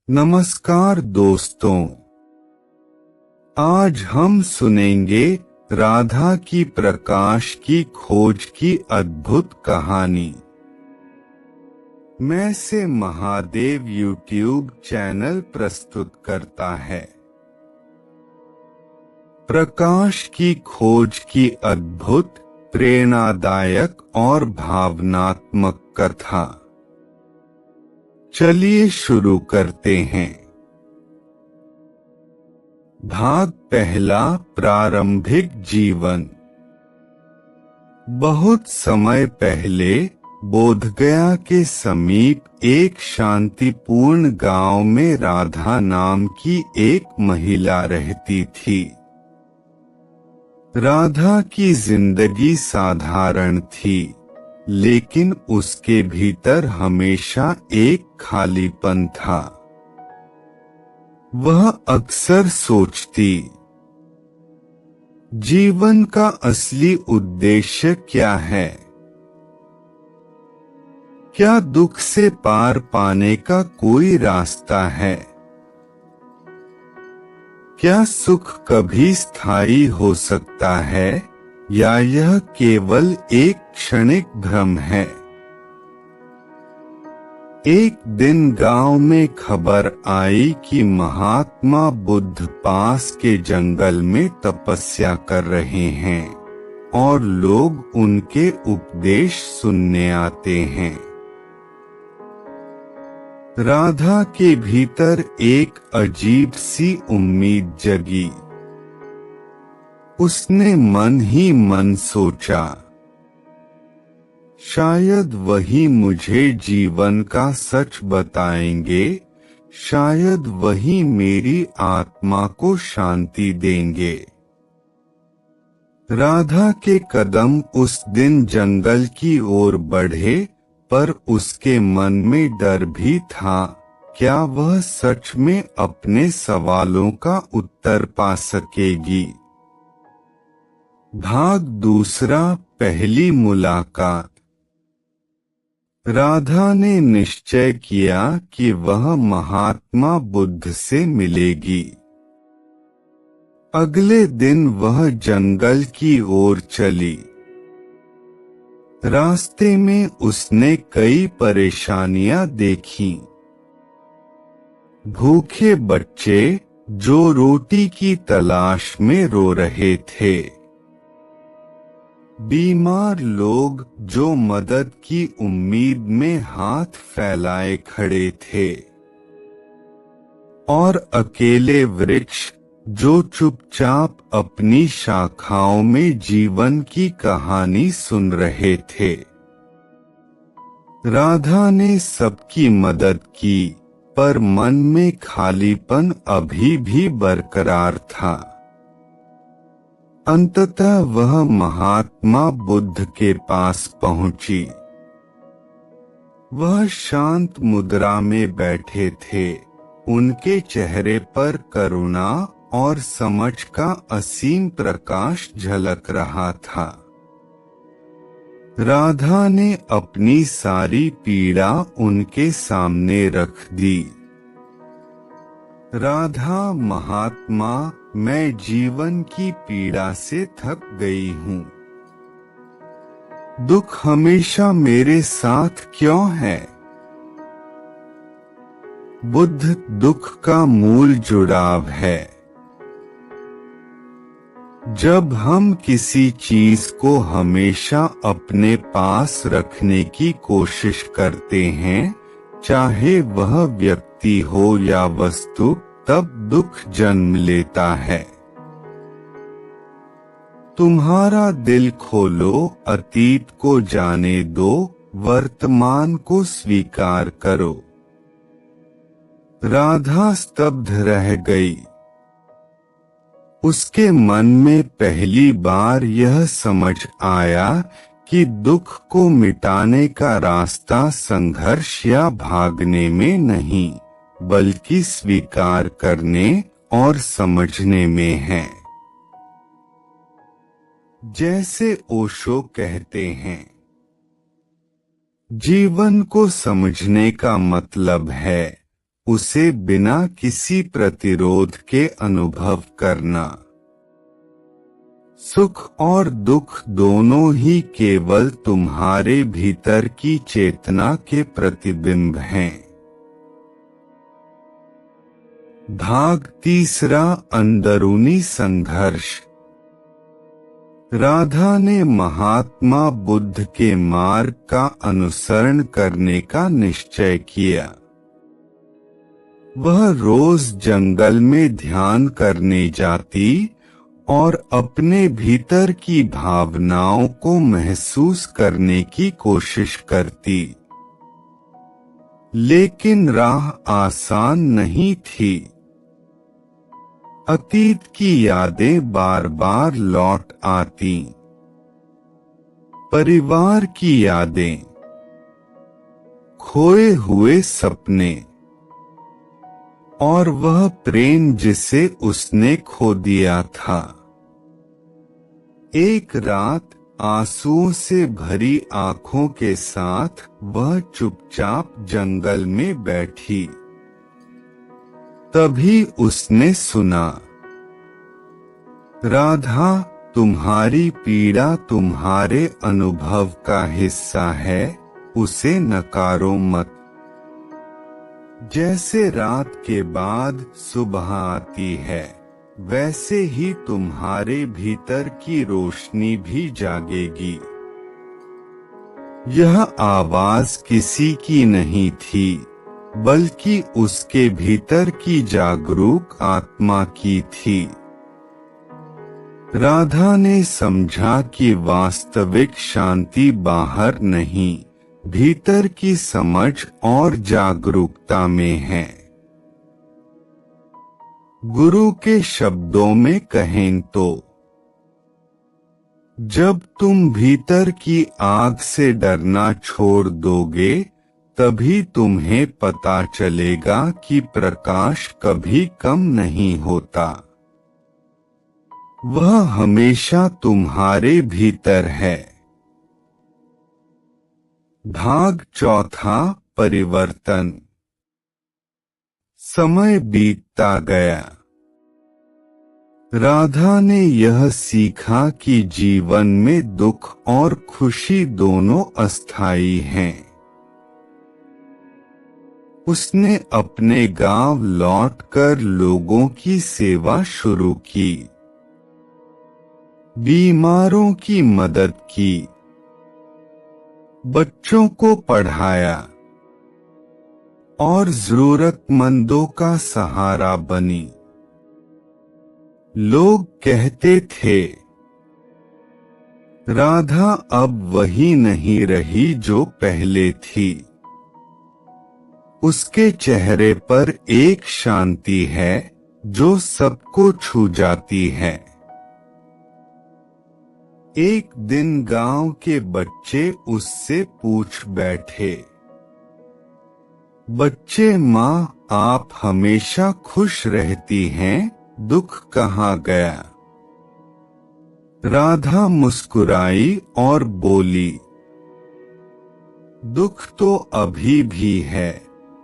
नमस्कार दोस्तों, आज हम सुनेंगे राधा की प्रकाश की खोज की अद्भुत कहानी। मैं से महादेव यूट्यूब चैनल प्रस्तुत करता है प्रकाश की खोज की अद्भुत, प्रेरणादायक और भावनात्मक कथा। चलिए शुरू करते हैं। भाग पहला, प्रारंभिक जीवन। बहुत समय पहले बोधगया के समीप एक शांतिपूर्ण गांव में राधा नाम की एक महिला रहती थी। राधा की जिंदगी साधारण थी, लेकिन उसके भीतर हमेशा एक खालीपन था। वह अक्सर सोचती, जीवन का असली उद्देश्य क्या है? क्या दुख से पार पाने का कोई रास्ता है? क्या सुख कभी स्थायी हो सकता है, या यह केवल एक क्षणिक भ्रम है? एक दिन गांव में खबर आई कि महात्मा बुद्ध पास के जंगल में तपस्या कर रहे हैं और लोग उनके उपदेश सुनने आते हैं। राधा के भीतर एक अजीब सी उम्मीद जगी। उसने मन ही मन सोचा, शायद वही मुझे जीवन का सच बताएंगे, शायद वही मेरी आत्मा को शांति देंगे। राधा के कदम उस दिन जंगल की ओर बढ़े, पर उसके मन में डर भी था। क्या वह सच में अपने सवालों का उत्तर पा सकेगी? भाग दूसरा, पहली मुलाकात। राधा ने निश्चय किया कि वह महात्मा बुद्ध से मिलेगी। अगले दिन वह जंगल की ओर चली। रास्ते में उसने कई परेशानियां देखीं। भूखे बच्चे जो रोटी की तलाश में रो रहे थे, बीमार लोग जो मदद की उम्मीद में हाथ फैलाए खड़े थे, और अकेले वृक्ष जो चुपचाप अपनी शाखाओं में जीवन की कहानी सुन रहे थे। राधा ने सबकी मदद की, पर मन में खालीपन अभी भी बरकरार था। अंततः वह महात्मा बुद्ध के पास पहुंची। वह शांत मुद्रा में बैठे थे। उनके चेहरे पर करुणा और समझ का असीम प्रकाश झलक रहा था। राधा ने अपनी सारी पीड़ा उनके सामने रख दी। राधा महात्मा, मैं जीवन की पीड़ा से थक गई हूँ। दुख हमेशा मेरे साथ क्यों है? बुद्ध, दुख का मूल जुड़ाव है। जब हम किसी चीज को हमेशा अपने पास रखने की कोशिश करते हैं, चाहे वह व्यक्ति हो या वस्तु, तब दुख जन्म लेता है। तुम्हारा दिल खोलो, अतीत को जाने दो, वर्तमान को स्वीकार करो। राधा स्तब्ध रह गई। उसके मन में पहली बार यह समझ आया कि दुख को मिटाने का रास्ता संघर्ष या भागने में नहीं, बल्कि स्वीकार करने और समझने में है। जैसे ओशो कहते हैं, जीवन को समझने का मतलब है उसे बिना किसी प्रतिरोध के अनुभव करना। सुख और दुख दोनों ही केवल तुम्हारे भीतर की चेतना के प्रतिबिंब हैं। भाग तीसरा, अंदरूनी संघर्ष। राधा ने महात्मा बुद्ध के मार्ग का अनुसरण करने का निश्चय किया। वह रोज जंगल में ध्यान करने जाती और अपने भीतर की भावनाओं को महसूस करने की कोशिश करती। लेकिन राह आसान नहीं थी। अतीत की यादें बार बार लौट आती। परिवार की यादें, खोए हुए सपने और वह प्रेम जिसे उसने खो दिया था। एक रात आंसुओं से भरी आंखों के साथ वह चुपचाप जंगल में बैठी। तभी उसने सुना, राधा, तुम्हारी पीड़ा तुम्हारे अनुभव का हिस्सा है, उसे नकारो मत। जैसे रात के बाद सुबह आती है, वैसे ही तुम्हारे भीतर की रोशनी भी जागेगी। यह आवाज किसी की नहीं थी, बल्कि उसके भीतर की जागरूक आत्मा की थी। राधा ने समझा कि वास्तविक शांति बाहर नहीं, भीतर की समझ और जागरूकता में है। गुरु के शब्दों में कहें तो, जब तुम भीतर की आग से डरना छोड़ दोगे, तभी तुम्हें पता चलेगा कि प्रकाश कभी कम नहीं होता। वह हमेशा तुम्हारे भीतर है। भाग चौथा, परिवर्तन। समय बीतता गया। राधा ने यह सीखा कि जीवन में दुख और खुशी दोनों अस्थायी हैं। उसने अपने गांव लौटकर लोगों की सेवा शुरू की। बीमारों की मदद की, बच्चों को पढ़ाया और जरूरतमंदों का सहारा बनी। लोग कहते थे, राधा अब वही नहीं रही जो पहले थी। उसके चेहरे पर एक शांति है जो सबको छू जाती है। एक दिन गांव के बच्चे उससे पूछ बैठे, बच्चे, माँ, आप हमेशा खुश रहती हैं, दुख कहाँ गया? राधा मुस्कुराई और बोली, दुख तो अभी भी है,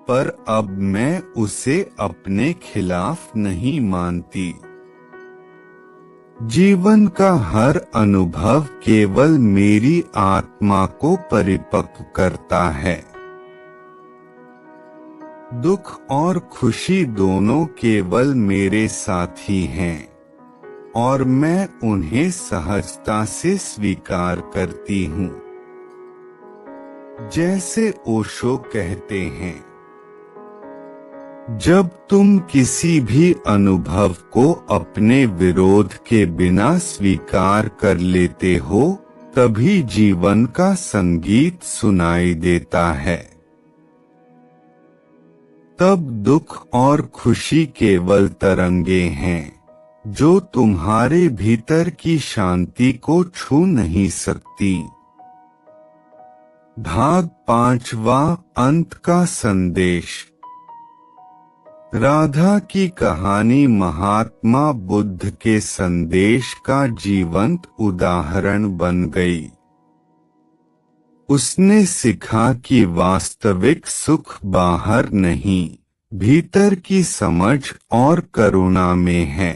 पर अब मैं उसे अपने खिलाफ नहीं मानती। जीवन का हर अनुभव केवल मेरी आत्मा को परिपक्व करता है। दुख और खुशी दोनों केवल मेरे साथी हैं और मैं उन्हें सहजता से स्वीकार करती हूँ। जैसे ओशो कहते हैं, जब तुम किसी भी अनुभव को अपने विरोध के बिना स्वीकार कर लेते हो, तभी जीवन का संगीत सुनाई देता है। तब दुख और खुशी केवल तरंगे हैं जो तुम्हारे भीतर की शांति को छू नहीं सकती। भाग पांचवा, अंत का संदेश। राधा की कहानी महात्मा बुद्ध के संदेश का जीवंत उदाहरण बन गई। उसने सीखा कि वास्तविक सुख बाहर नहीं, भीतर की समझ और करुणा में है।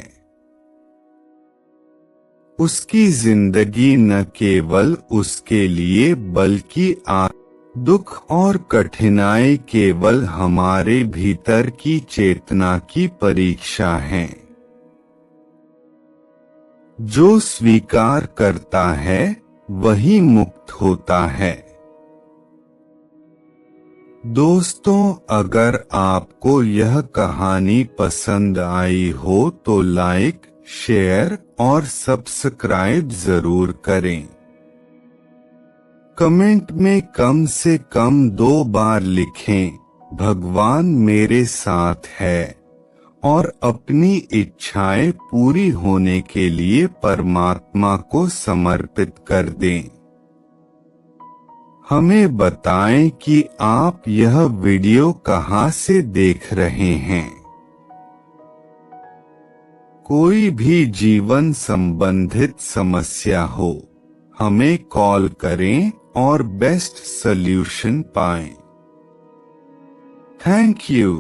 उसकी जिंदगी न केवल उसके लिए बल्कि दुख और कठिनाई केवल हमारे भीतर की चेतना की परीक्षा है। जो स्वीकार करता है वही मुक्त होता है। दोस्तों, अगर आपको यह कहानी पसंद आई हो तो लाइक, शेयर और सब्सक्राइब जरूर करें। कमेंट में कम से कम 2 बार लिखें, भगवान मेरे साथ है, और अपनी इच्छाएं पूरी होने के लिए परमात्मा को समर्पित कर दें। हमें बताएं कि आप यह वीडियो कहां से देख रहे हैं। कोई भी जीवन संबंधित समस्या हो, हमें कॉल करें और बेस्ट सॉल्यूशन पाएं। Thank you.